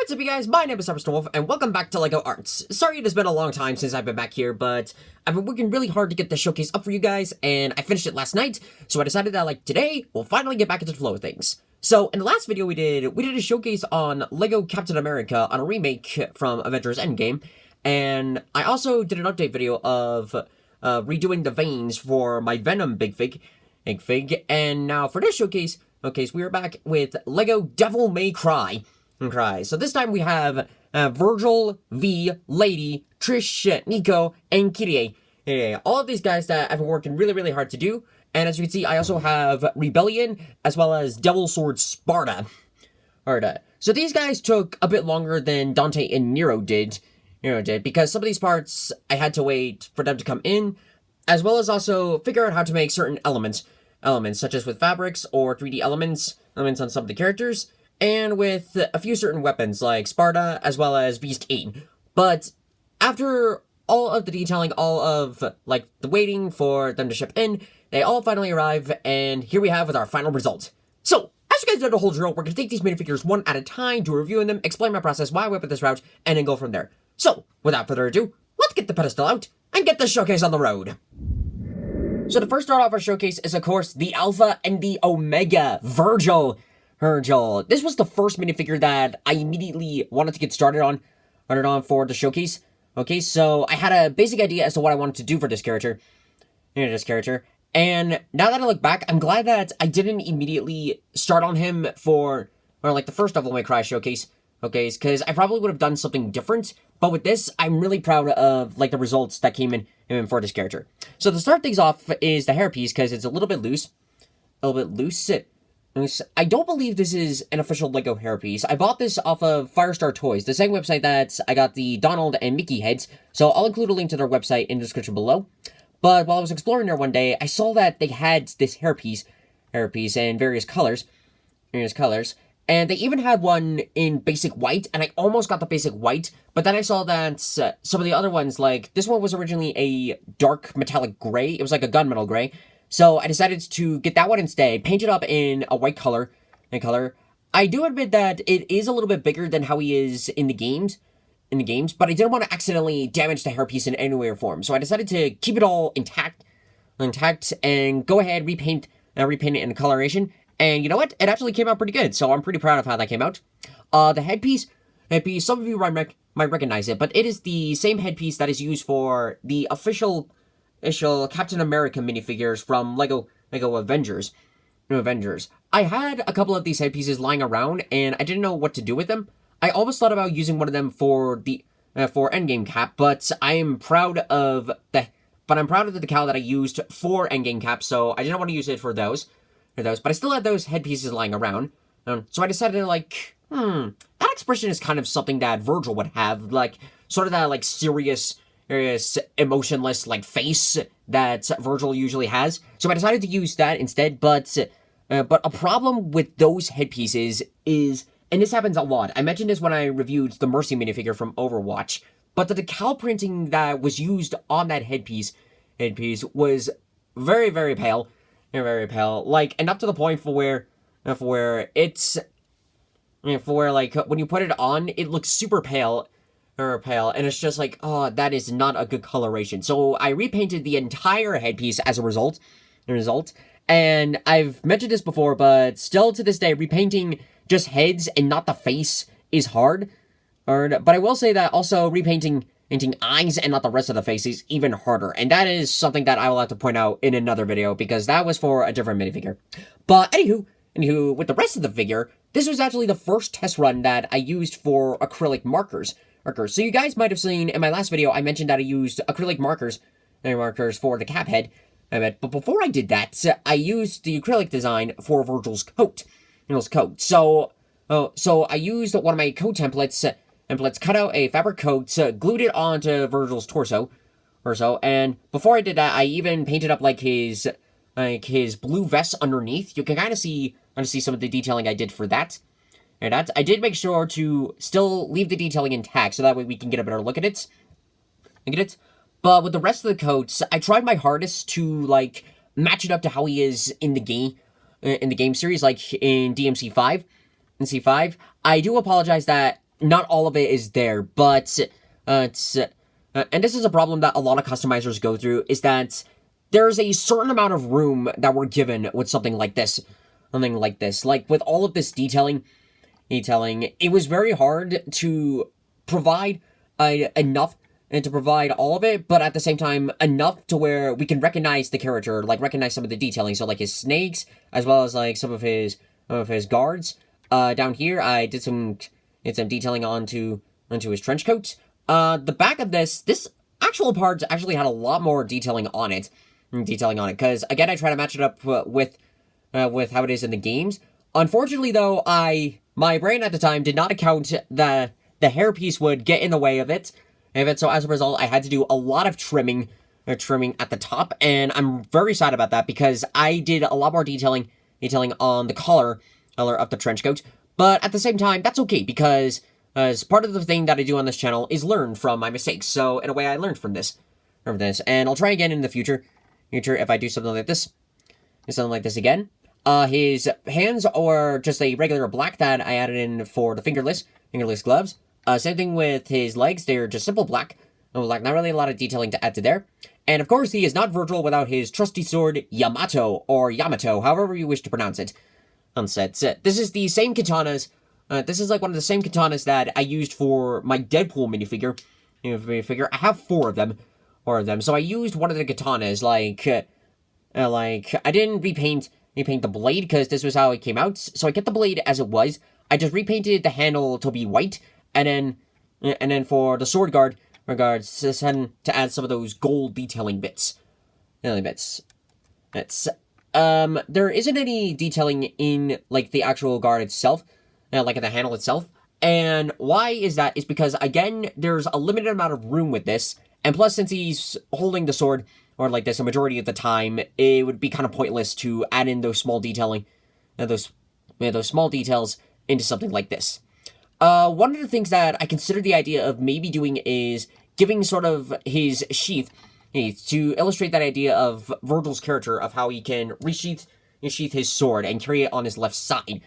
What's up, you guys? My name is Wolf, and welcome back to LEGO Arts. Sorry it has been a long time since I've been back here, but I've been working really hard to get the showcase up for you guys, and I finished it last night, so I decided that, today, we'll finally get back into the flow of things. So, in the last video we did a showcase on LEGO Captain America on a remake from Avengers Endgame, and I also did an update video of redoing the veins for my Venom Big Fig, and now for this showcase, we are back with LEGO Devil May Cry. So this time we have Virgil, V, Lady, Trish, Nico, and Kyrie. All of these guys that I've been working really hard to do. And as you can see, I also have Rebellion, as well as Devil Sword Sparta. So these guys took a bit longer than Dante and Nero did, because some of these parts I had to wait for them to come in, as well as also figure out how to make certain elements such as with fabrics or 3D elements on some of the characters, and with a few certain weapons like Sparta as well as Beast 8. But after all of the detailing, all of the waiting for them to ship in, they all finally arrive, and here we have with our final result. So, as you guys know the whole drill, we're going to take these minifigures one at a time, do a review on them, explain my process, why I went with this route, and then go from there. So, without further ado, let's get the pedestal out and get the showcase on the road. So the first start off our showcase is, of course, the Alpha and the Omega, Virgil. This was the first minifigure that I immediately wanted to get started on for the showcase. Okay, so I had a basic idea as to what I wanted to do for this character. And now that I look back, I'm glad that I didn't immediately start on him for the first Devil May Cry showcase. Okay, because I probably would have done something different. But with this, I'm really proud of the results that came in for this character. So to start things off is the hairpiece, because it's a little bit loose. I don't believe this is an official LEGO hairpiece. I bought this off of Firestar Toys, the same website that I got the Donald and Mickey heads, so I'll include a link to their website in the description below. But while I was exploring there one day, I saw that they had this hairpiece in various colors, and they even had one in basic white, and I almost got the basic white, but then I saw that some of the other ones, this one was originally a dark metallic gray. It was like a gunmetal gray. So I decided to get that one instead, paint it up in a white color. I do admit that it is a little bit bigger than how he is in the games, but I didn't want to accidentally damage the hairpiece in any way or form. So I decided to keep it all intact, and go ahead, repaint it in coloration. And you know what? It actually came out pretty good, so I'm pretty proud of how that came out. The headpiece, some of you might recognize it, but it is the same headpiece that is used for the official Captain America minifigures from LEGO Avengers. I had a couple of these headpieces lying around, and I didn't know what to do with them. I almost thought about using one of them for the Endgame Cap, but I'm proud of the decal that I used for Endgame Cap, so I didn't want to use it for those. But I still had those headpieces lying around. So I decided that expression is kind of something that Virgil would have, sort of that serious, emotionless face that Virgil usually has. So I decided to use that instead, but a problem with those headpieces is, and this happens a lot, I mentioned this when I reviewed the Mercy minifigure from Overwatch, but the decal printing that was used on that headpiece was very pale, enough to the point for where it's, when you put it on, it looks super pale, and it's just oh, that is not a good coloration. So I repainted the entire headpiece as a result, and I've mentioned this before, but still to this day, repainting just heads and not the face is hard. But I will say that also repainting eyes and not the rest of the face is even harder, and that is something that I will have to point out in another video, because that was for a different minifigure. But anywho, with the rest of the figure, this was actually the first test run that I used for acrylic markers. So you guys might have seen in my last video, I mentioned that I used acrylic markers for the cap head. But before I did that, I used the acrylic design for Virgil's coat. So I used one of my coat templates, cut out a fabric coat, glued it onto Virgil's torso, and before I did that, I even painted up his blue vest underneath. You can kind of see some of the detailing I did for that. And I did make sure to still leave the detailing intact, so that way we can get a better look at it. But with the rest of the coats, I tried my hardest to match it up to how he is in the game series, in DMC5. I do apologize that not all of it is there, but it's and this is a problem that a lot of customizers go through, is that there's a certain amount of room that we're given with something like this. Like with all of this detailing, it was very hard to provide enough and to provide all of it, but at the same time, enough to where we can recognize the character, like recognize some of the detailing. So like his snakes, as well as like some of his guards. Down here, I did some detailing onto his trench coat. The back of this actual part actually had a lot more detailing on it, because again, I try to match it up with how it is in the games. Unfortunately, though, my brain at the time did not account that the hairpiece would get in the way of it. So as a result, I had to do a lot of trimming at the top, and I'm very sad about that because I did a lot more detailing on the collar of the trench coat. But at the same time, that's okay, because as part of the thing that I do on this channel is learn from my mistakes. So in a way, I learned from this, and I'll try again in the future if I do something like this again. His hands are just a regular black that I added in for the fingerless gloves. Same thing with his legs; they're just simple black. Not really a lot of detailing to add to there. And of course, he is not Virgil without his trusty sword Yamato, or Yamato, however you wish to pronounce it. This is the same katanas. This is like one of the same katanas that I used for my Deadpool minifigure. I have four of them. So I used one of the katanas. I didn't repaint the blade because this was how it came out. So I kept the blade as it was. I just repainted the handle to be white, and then for the sword guard, to add some of those gold detailing bits. There isn't any detailing in, like, the actual guard itself, like in the handle itself. And why is that? Is because, again, there's a limited amount of room with this. And plus, since he's holding the sword, or like this a majority of the time, it would be kind of pointless to add in those small detailing, those small details into something like this. One of the things that I consider the idea of maybe doing is giving sort of his sheath, to illustrate that idea of Virgil's character, of how he can resheath his sword and carry it on his left side.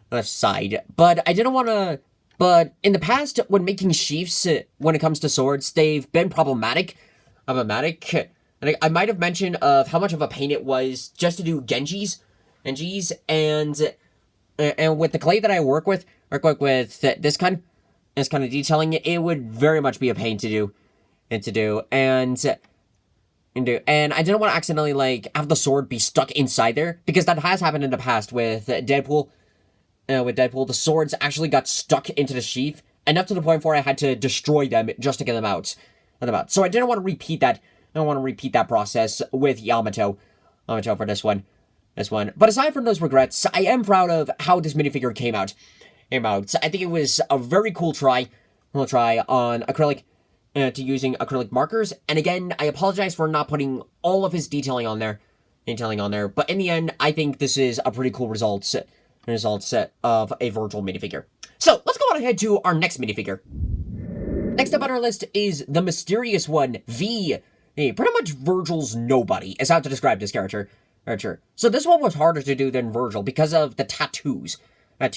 But I didn't want to. But in the past, when making sheaths, when it comes to swords, they've been problematic. And I might have mentioned of how much of a pain it was just to do Genjis, and with the clay that I work with this kind of detailing, it would very much be a pain to do, and I didn't want to accidentally, like, have the sword be stuck inside there, because that has happened in the past with Deadpool. The swords actually got stuck into the sheath, enough to the point where I had to destroy them just to get them out. So I didn't want to repeat that. I don't want to repeat that process with Yamato for this one. But aside from those regrets, I am proud of how this minifigure came out. I think it was a very cool try. on acrylic, to using acrylic markers. And again, I apologize for not putting all of his detailing on there. But in the end, I think this is a pretty cool result set of a Virgil minifigure. So let's go on ahead to our next minifigure. Next up on our list is the mysterious one, V. Pretty much Virgil's nobody, is how to describe this character. So this one was harder to do than Virgil because of the tattoos. I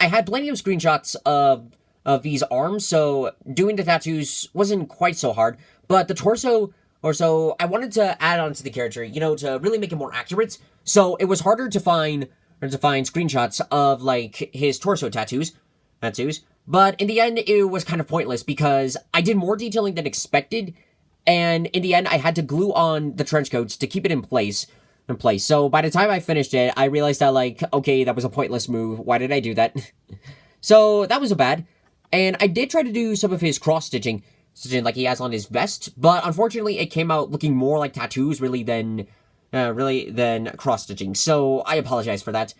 had plenty of screenshots of V's arms, so doing the tattoos wasn't quite so hard. But the torso, I wanted to add on to the character, to really make it more accurate. So it was harder to find screenshots of, like, his torso tattoos. But in the end, it was kind of pointless because I did more detailing than expected, and in the end, I had to glue on the trench coats to keep it in place. So by the time I finished it, I realized that, like, okay, that was a pointless move. Why did I do that? So that was a bad. And I did try to do some of his cross-stitching like he has on his vest, but unfortunately, it came out looking more like tattoos really than cross-stitching. So I apologize for that.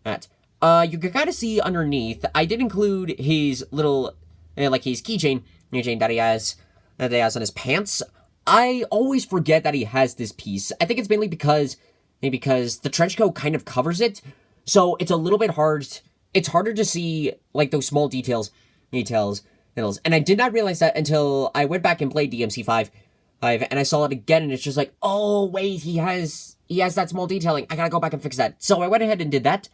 You can kind of see underneath, I did include his little, his keychain that he has on his pants. I always forget that he has this piece. I think it's mainly because the trench coat kind of covers it, so it's a little bit hard. It's harder to see, like, those small details. And I did not realize that until I went back and played DMC5, and I saw it again, and it's just like, oh wait, he has that small detailing. I gotta go back and fix that. So I went ahead and did that.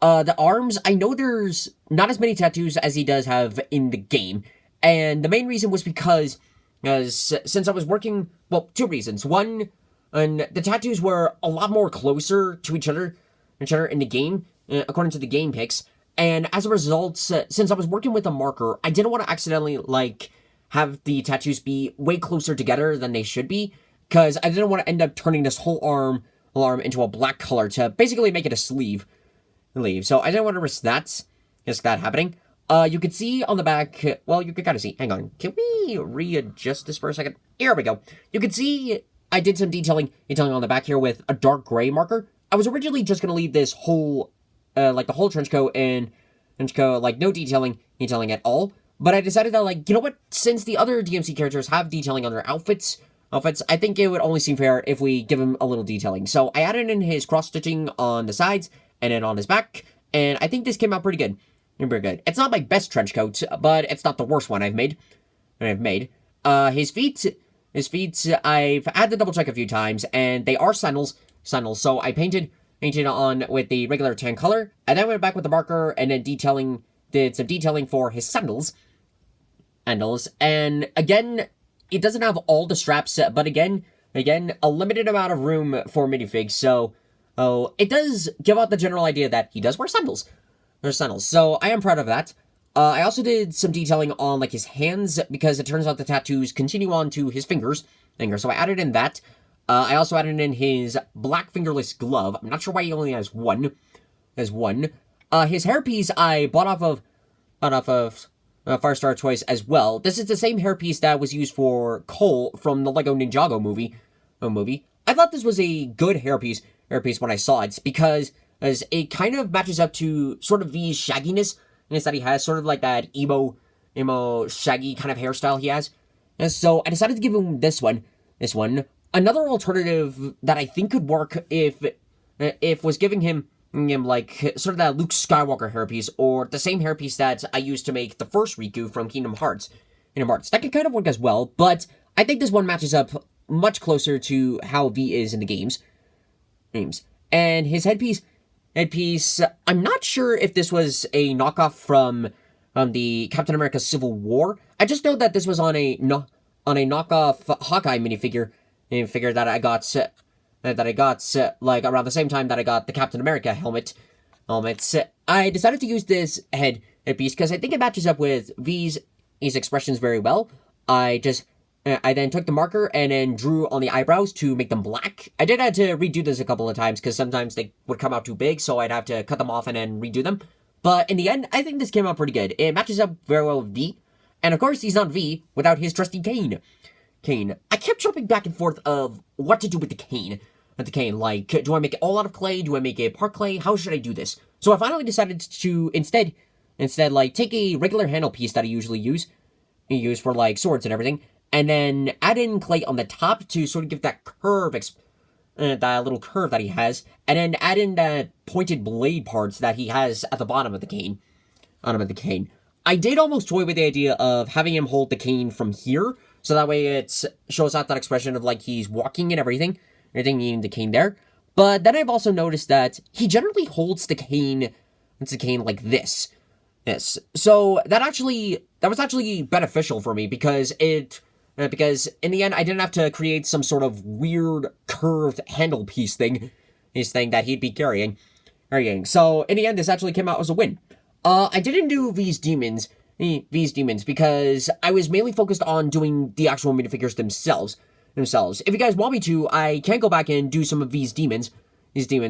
The arms, I know there's not as many tattoos as he does have in the game. And the main reason was because since I was working, well, two reasons. One, and the tattoos were a lot more closer to each other in the game, according to the game picks. And as a result, since I was working with a marker, I didn't want to accidentally, like, have the tattoos be way closer together than they should be, because I didn't want to end up turning this whole arm into a black color to basically make it a sleeve. So I didn't want to risk that happening. You could see on the back, well, you could kind of see, hang on, can we readjust this for a second? Here we go. You can see I did some detailing on the back here with a dark gray marker. I was originally just going to leave this whole, like the whole trench coat, like no detailing at all. But I decided that, like, you know what, since the other DMC characters have detailing on their outfits, I think it would only seem fair if we give him a little detailing. So I added in his cross-stitching on the sides, and then on his back, and I think this came out pretty good. It's not my best trench coat, but it's not the worst one I've made. His feet, I've had to double check a few times, and they are sandals, so I painted on with the regular tan color, and then went back with the marker, and then did some detailing for his sandals, and again, it doesn't have all the straps, but again, a limited amount of room for minifigs, so it does give out the general idea that he does wear sandals. So I am proud of that. I also did some detailing on, like, his hands, because it turns out the tattoos continue on to his fingers, so I added in that. I also added in his black fingerless glove. I'm not sure why he only has one. His hairpiece I bought off of Firestar Toys as well. This is the same hairpiece that was used for Cole from the Lego Ninjago movie. I thought this was a good hairpiece when I saw it, because as it kind of matches up to sort of V's shagginess, and it's that he has sort of like that emo shaggy kind of hairstyle he has. And so I decided to give him this one. Another alternative that I think could work if was giving him like sort of that Luke Skywalker hairpiece, or the same hairpiece that I used to make the first Riku from Kingdom Hearts. That could kind of work as well, but I think this one matches up much closer to how V is in the games. And his headpiece, I'm not sure if this was a knockoff from the Captain America Civil War. I just know that this was on a knockoff Hawkeye minifigure that I got like around the same time that I got the Captain America helmet. I decided to use this headpiece because I think it matches up with V's expressions very well. I then took the marker and then drew on the eyebrows to make them black. I did have to redo this a couple of times because sometimes they would come out too big, so I'd have to cut them off and then redo them. But in the end, I think this came out pretty good. It matches up very well with V. And of course, he's not V without his trusty cane. I kept jumping back and forth of what to do with the cane. Like, do I make it all out of clay? Do I make it part clay? How should I do this? So I finally decided to instead, like, take a regular handle piece that I usually use for, like, swords and everything, and then add in clay on the top to sort of give that curve, that little curve that he has, and then add in the pointed blade parts that he has at the bottom of the cane. I did almost toy with the idea of having him hold the cane from here, so that way it shows out that expression of, like, he's walking and everything needing the cane there. But then I've also noticed that he generally holds the cane like this. So that was actually beneficial for me because in the end I didn't have to create some sort of weird curved handle piece thing that he'd be carrying. So in the end, this actually came out as a win. I didn't do V's Demons because I was mainly focused on doing the actual minifigures themselves. If you guys want me to, I can go back and do some of V's Demons,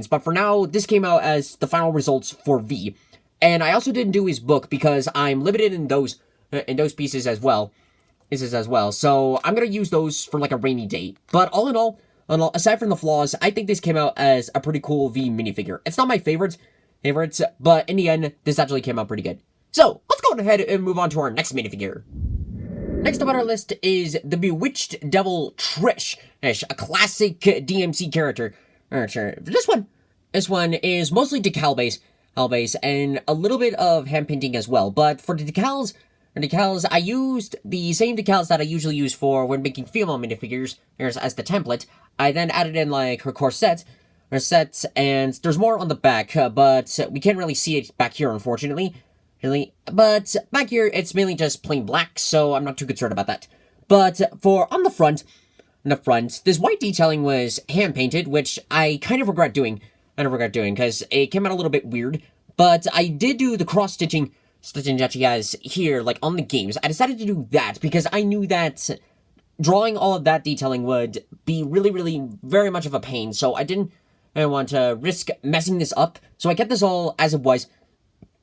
but for now, this came out as the final results for V. And I also didn't do his book because I'm limited in those pieces as well. So I'm gonna use those for like a rainy day. But all in all, aside from the flaws, I think this came out as a pretty cool V minifigure. It's not my favorites, but in the end, this actually came out pretty good. So let's go ahead and move on to our next minifigure. Next up on our list is the Bewitched Devil Trish, a classic DMC character. This one is mostly decal base, and a little bit of hand painting as well. But for the decals, I used the same decals that I usually use for when making female minifigures as the template. I then added in like her corset, set, and there's more on the back, but we can't really see it back here, unfortunately. Really, but back here, it's mainly just plain black, so I'm not too concerned about that. But for on the front, this white detailing was hand-painted, which I kind of regret doing. Because it came out a little bit weird. But I did do the cross-stitching that she has here, like, on the games. I decided to do that because I knew that drawing all of that detailing would be really, really very much of a pain. So I didn't want to risk messing this up. So I kept this all as it was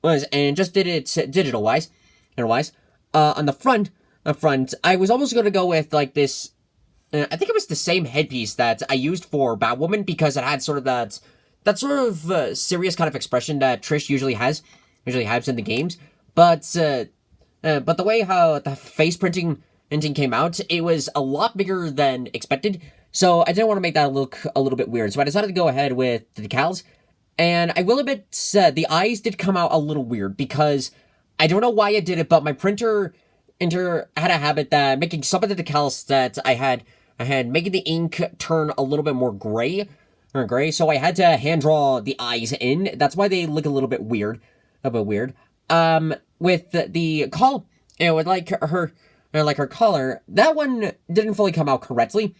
and just did it digital-wise. On the front, I was almost going to go with, like, this... I think it was the same headpiece that I used for Batwoman because it had sort of that sort of serious kind of expression that Trish usually has in the games. But the way how the face printing came out, it was a lot bigger than expected. So I didn't want to make that look a little bit weird. So I decided to go ahead with the decals. And I will admit, the eyes did come out a little weird because I don't know why I did it, but my printer had a habit that making some of the decals that I had making the ink turn a little bit more gray, so I had to hand draw the eyes in. That's why they look a little bit weird, with the call, with like her collar, that one didn't fully come out correctly,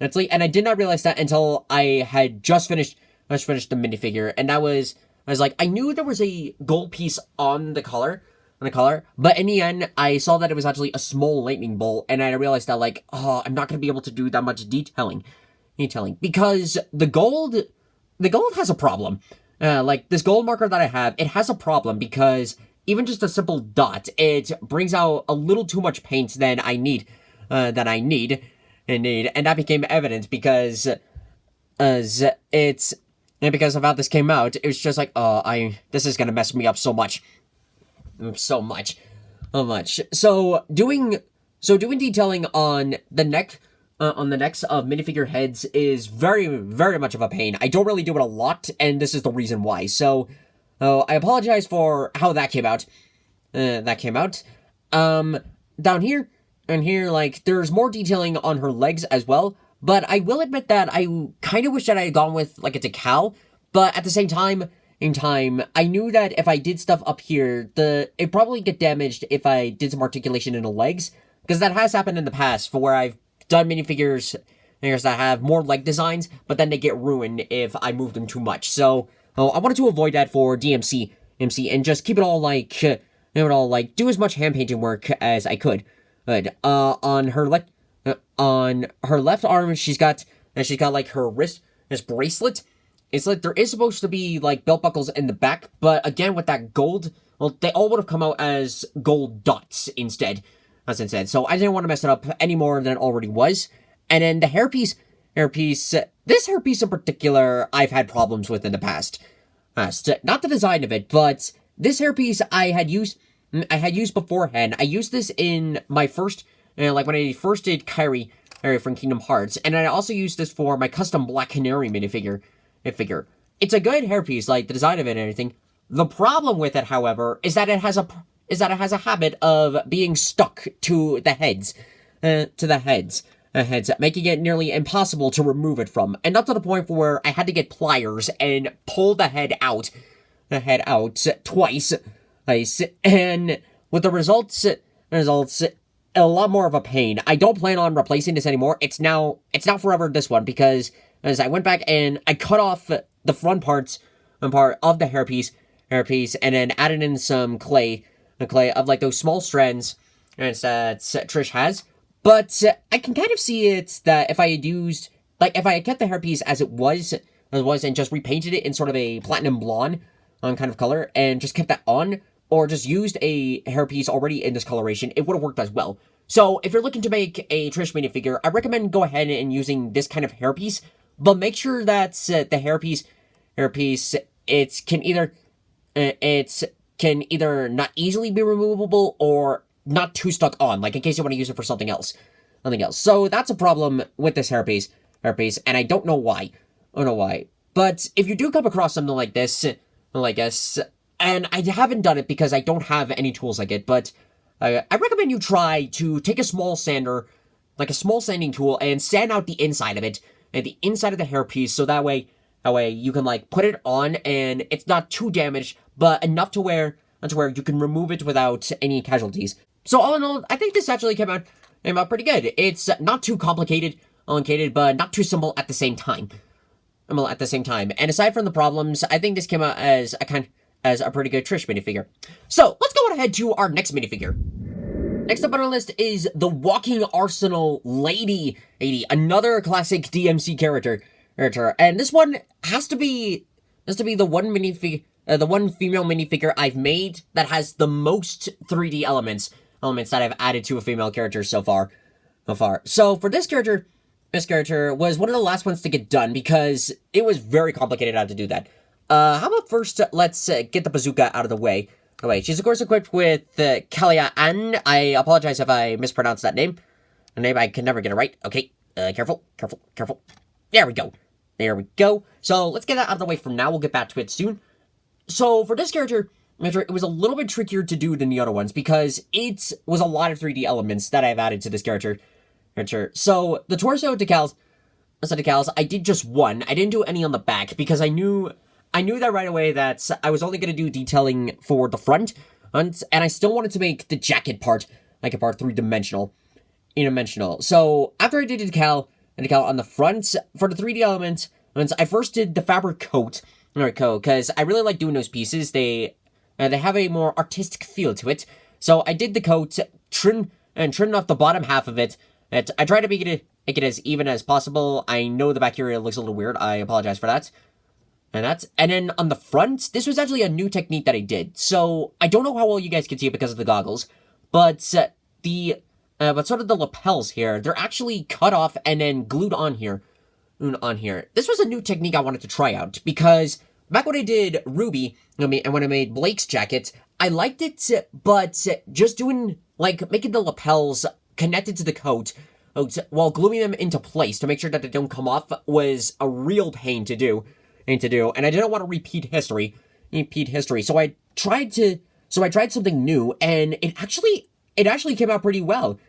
and I did not realize that until I had just finished the minifigure, and I was like, I knew there was a gold piece on the collar, but in the end, I saw that it was actually a small lightning bolt, and I realized that, like, oh, I'm not going to be able to do that much detailing, because the gold has a problem. Like, this gold marker that I have, it has a problem, because even just a simple dot, it brings out a little too much paint than I need, and that became evident, because because of how this came out, it was just like, this is going to mess me up so much. So much. So doing detailing on the necks of minifigure heads is very, very much of a pain. I don't really do it a lot, and this is the reason why. So, I apologize for how that came out. Down here, and here, like, there's more detailing on her legs as well, but I will admit that I kind of wish that I had gone with, like, a decal, but at the same time, I knew that if I did stuff up here, it'd probably get damaged if I did some articulation in the legs, because that has happened in the past, for where I've done minifigures that have more leg designs, but then they get ruined if I move them too much. So, I wanted to avoid that for DMC, and just keep it all like, do as much hand painting work as I could. On her left arm, she's got like her wrist, this bracelet. It's like there is supposed to be, like, belt buckles in the back, but again, with that gold, well, they all would have come out as gold dots instead. So I didn't want to mess it up any more than it already was. And then the hairpiece, this hairpiece in particular, I've had problems with in the past. Not the design of it, but this hairpiece I had used beforehand. I used this in my first, when I first did Kairi from Kingdom Hearts, and I also used this for my custom Black Canary minifigure. It's a good hairpiece, like the design of it and everything. The problem with it, however, is that it has a habit of being stuck to the heads, making it nearly impossible to remove it from, and not to the point where I had to get pliers and pull the head out twice, and with the results a lot more of a pain. I don't plan on replacing this anymore. It's now forever this one, because as I went back and I cut off the front part of the hairpiece, and then added in some clay of, like, those small strands that Trish has. But I can kind of see it that if I had kept the hairpiece as it was, and just repainted it in sort of a platinum blonde kind of color, and just kept that on, or just used a hairpiece already in this coloration, it would have worked as well. So if you're looking to make a Trish minifigure, I recommend go ahead and using this kind of hairpiece, but make sure that the hairpiece, it can either not easily be removable or not too stuck on, like in case you want to use it for something else. So that's a problem with this hairpiece, and I don't know why. But if you do come across something like this, and I haven't done it because I don't have any tools like it, but I recommend you try to take a small sander, like a small sanding tool, and sand out the inside of it, and the inside of the hairpiece, so that way That way you can like put it on and it's not too damaged, but enough to where you can remove it without any casualties. So all in all, I think this actually came out pretty good. It's not too complicated, but not too simple at the same time. And aside from the problems, I think this came out as a pretty good Trish minifigure. So let's go ahead to our next minifigure. Next up on our list is the Walking Arsenal Lady, another classic DMC character. And this one has to be the one female minifigure I've made that has the most 3D elements that I've added to a female character so far. So for this character was one of the last ones to get done because it was very complicated how to do that. How about first, let's get the bazooka out of the way. Oh, wait, she's of course equipped with Kalia An. I apologize if I mispronounced that name. A name I can never get it right. Okay, careful. There we go. So let's get that out of the way for now. We'll get back to it soon. So for this character, it was a little bit trickier to do than the other ones because it was a lot of 3D elements that I've added to this character. So the torso decals, I did just one. I didn't do any on the back because I knew that right away that I was only going to do detailing for the front, and I still wanted to make the jacket part, three-dimensional. So after I did the decal on the front, for the 3D elements, I first did the fabric coat, because I really like doing those pieces. They have a more artistic feel to it. So I did the coat, trimmed off the bottom half of it. I tried to make it as even as possible. I know the back area looks a little weird. I apologize for that. And then on the front, this was actually a new technique that I did. So I don't know how well you guys can see it because of the goggles, but sort of the lapels here, they're actually cut off and then glued on here. This was a new technique I wanted to try out because back when I did Ruby, and when I made Blake's jacket, I liked it, but just doing making the lapels connected to the coat while gluing them into place to make sure that they don't come off was a real pain to do. And I didn't want to repeat history. So I tried something new, and it actually came out pretty well.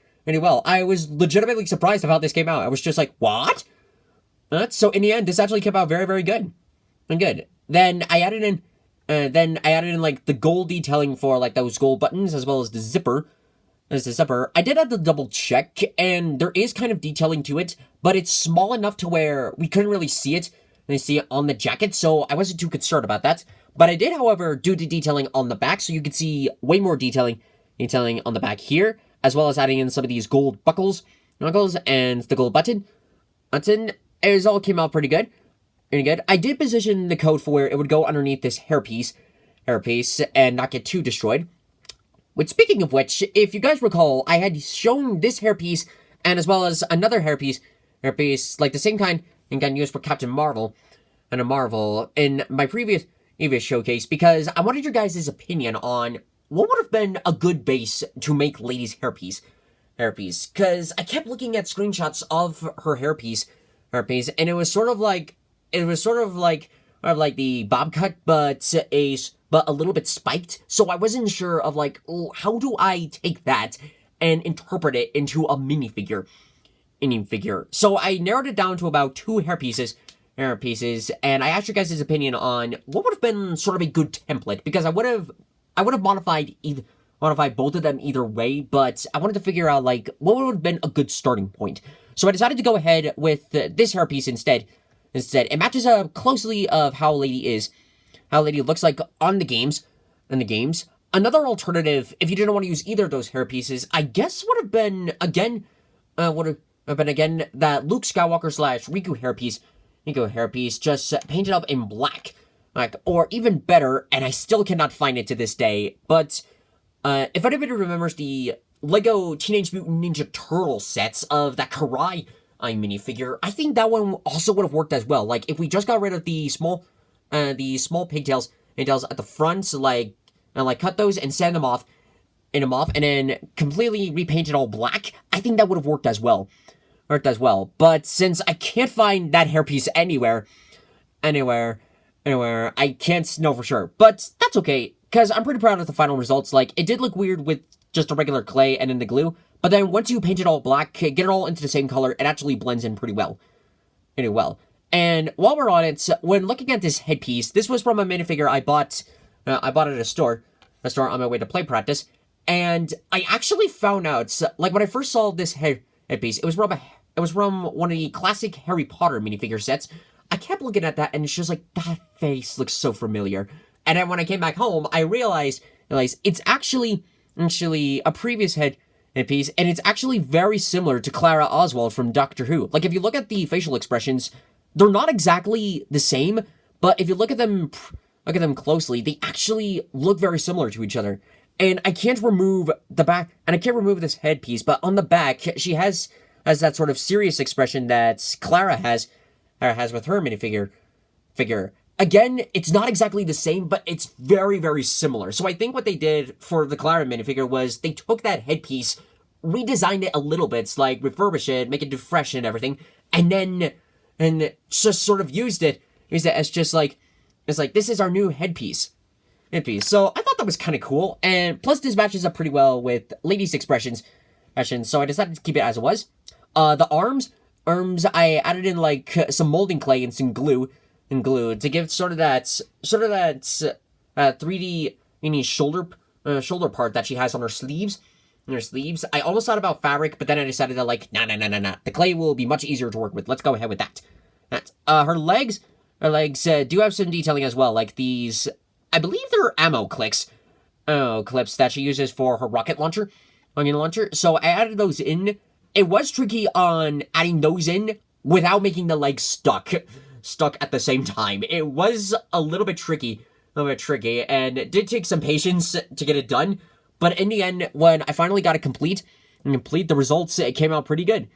I was legitimately surprised of how this came out. I was just like, what? So in the end, this actually came out very, very good. Then I added in the gold detailing for those gold buttons as well as the zipper. I did have to double check, and there is kind of detailing to it, but it's small enough to where we couldn't really see it. They see it on the jacket, so I wasn't too concerned about that. But I did, however, do the detailing on the back, so you can see way more detailing on the back here, as well as adding in some of these gold buckles, and the gold button. It all came out pretty good. I did position the coat for where it would go underneath this hairpiece, and not get too destroyed. Which, speaking of which, if you guys recall, I had shown this hairpiece, and as well as another hairpiece, like the same kind, and got used for Captain Marvel in my previous showcase because I wanted your guys' opinion on what would have been a good base to make Lady's hairpiece. Because I kept looking at screenshots of her hairpiece, and it was sort of like the bob cut, but a little bit spiked. So I wasn't sure of how do I take that and interpret it into a minifigure. So I narrowed it down to about 2 hairpieces, and I asked your guys' opinion on what would have been sort of a good template, because I would have modified both of them either way, but I wanted to figure out what would have been a good starting point. So I decided to go ahead with this hairpiece instead. It matches up closely of how Lady looks like on the games. Another alternative, if you didn't want to use either of those hairpieces, I guess would have been that Luke Skywalker / Riku hairpiece, just painted up in black. Or even better, and I still cannot find it to this day, but if anybody remembers the Lego Teenage Mutant Ninja Turtle sets of that Karai minifigure, I think that one also would have worked as well. If we just got rid of the small pigtails at the front, cut those and sand them off, and then completely repaint it all black, I think that would have worked as well. But since I can't find that hairpiece anywhere, I can't know for sure. But that's okay, because I'm pretty proud of the final results. It did look weird with just a regular clay and then the glue, but then once you paint it all black, get it all into the same color, it actually blends in pretty well. And while we're on it, when looking at this headpiece, this was from a minifigure I bought at a store on my way to play practice, and I actually found out, like, when I first saw this headpiece, it was from one of the classic Harry Potter minifigure sets. I kept looking at that, and it's just like, that face looks so familiar. And then when I came back home, I realized it's actually a previous headpiece, and it's actually very similar to Clara Oswald from Doctor Who. Like, if you look at the facial expressions, they're not exactly the same, but if you look at them closely, they actually look very similar to each other. And I can't remove the back, and I can't remove this headpiece, but on the back, she has that sort of serious expression that Clara has with her minifigure. Again, it's not exactly the same, but it's very, very similar. So I think what they did for the Clara minifigure was they took that headpiece, redesigned it a little bit, like refurbish it, make it fresh and everything, and just sort of used it as just like, it's like, this is our new headpiece. So I thought that was kind of cool, and plus this matches up pretty well with Lady's expressions, so I decided to keep it as it was. The arms, I added in like some molding clay and some glue to give sort of that 3D shoulder part that she has on her sleeves. I almost thought about fabric, but then I decided that, like, nah. The clay will be much easier to work with. Let's go ahead with that. Her legs do have some detailing as well, like these, I believe they're ammo clips that she uses for her rocket launcher. So I added those in. It was tricky on adding those in without making the legs stuck at the same time. It was a little bit tricky, and it did take some patience to get it done. But in the end, when I finally got it complete, the results, it came out pretty good.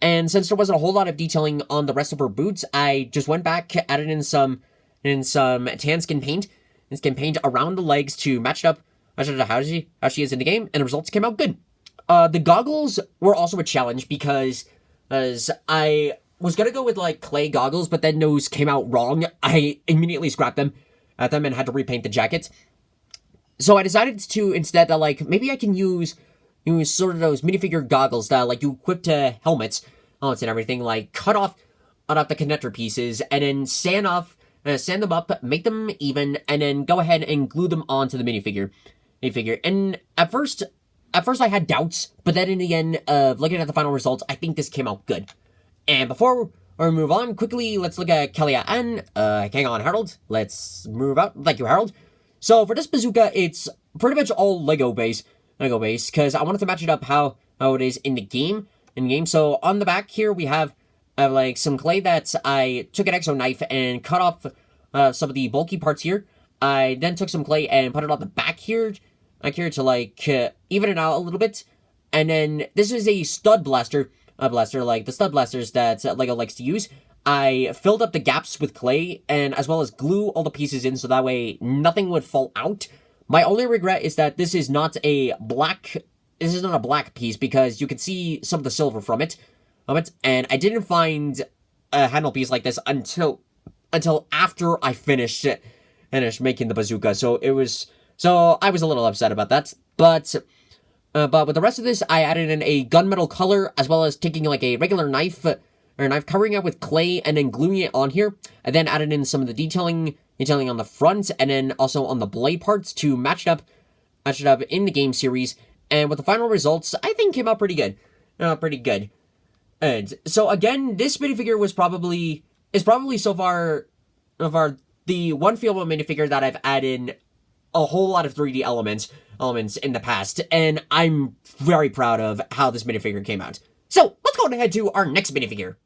And since there wasn't a whole lot of detailing on the rest of her boots, I just went back, added in some tan skin paint around the legs to match it up to how she is in the game, and the results came out good. The goggles were also a challenge because as I was gonna go with like clay goggles, but then those came out wrong. I immediately scrapped them and had to repaint the jackets. So I decided to instead that, like, maybe I can use sort of those minifigure goggles that, like, you equip to helmets and everything, like cut off the connector pieces and then sand them up, make them even, and then go ahead and glue them onto the minifigure. And at first I had doubts, but then in the end of looking at the final results, I think this came out good. And before we move on, quickly, let's look at Kalia and hang on, Harold. Let's move out. Thank you, Harold. So for this bazooka, it's pretty much all Lego base, because I wanted to match it up how it is in the game. So on the back here, we have like some clay that I took an Exo knife and cut off some of the bulky parts here. I then took some clay and put it on the back here, to like even it out a little bit. And then this is a stud blaster, like the stud blasters that Lego likes to use. I filled up the gaps with clay and as well as glue all the pieces in so that way nothing would fall out. My only regret is that this is not a black piece because you can see some of the silver from it. And I didn't find a handle piece like this until after I finished making the bazooka. So I was a little upset about that. But with the rest of this, I added in a gunmetal color as well as taking like a regular knife, covering it with clay and then gluing it on here. I then added in some of the detailing on the front and then also on the blade parts to match it up in the game series. And with the final results, I think came out pretty good. And so again, this minifigure is probably so far the one Fielmo minifigure that I've added a whole lot of 3D elements in the past, and I'm very proud of how this minifigure came out. So let's go ahead to our next minifigure.